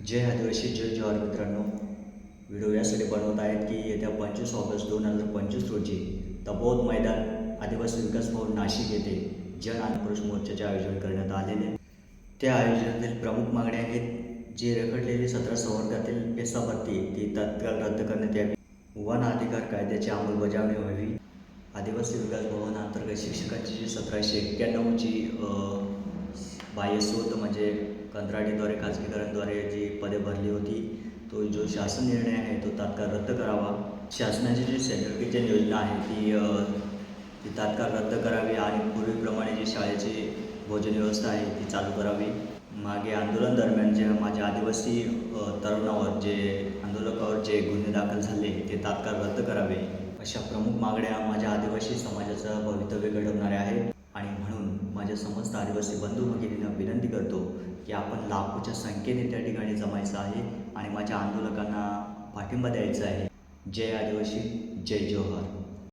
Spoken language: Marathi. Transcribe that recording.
जय आदिवासी जय जोहार मित्रांनो. व्हिडिओ यासाठी बनवत आहेत की येत्या 25 ऑगस्ट 2025 रोजी तपोवन मैदान आदिवासी विकास भवन नाशिक येथे जन आक्रोश मोर्चाचे आयोजन करण्यात आलेले. त्या आयोजनातील प्रमुख मागण्या आहेत जी रखडलेली 17 संवर्गातील पेसा भरती ती तत्काळ रद्द करण्यात यावी, वन अधिकार कायद्याची अंमलबजावणी व्हावी, आदिवासी विकास भवन अंतर्गत शिक्षकांची जी 1791ची बाह्यस्रोत म्हणजे कंत्राटीद्वारे खाजगीकरणद्वारे जी पदे भरली होती तो जो शासन निर्णय आहे तो तात्काळ रद्द करावा. शासनाची जी सेंट्रल किचन योजना आहे ती तात्काळ रद्द करावी आणि पूर्वीप्रमाणे जी शाळेची भोजन व्यवस्था आहे ती चालू करावी. मागे आंदोलन दरम्यान जे माझ्या आदिवासी तरुणावर जे आंदोलकावर जे गुन्हे दाखल झाले ते तात्काळ रद्द करावे. अशा प्रमुख मागण्या माझ्या आदिवासी समाजाचं भवितव्य घडवणाऱ्या आहेत आणि म्हणून माझ्या समस्त आदिवासी बंधू भगिनींना विनंती करतो की आपण लाखोच्या संख्येने त्या ठिकाणी जमायचं आहे आणि माझ्या आंदोलकांना पाठिंबा द्यायचा आहे. जय आदिवासी जय जोहार.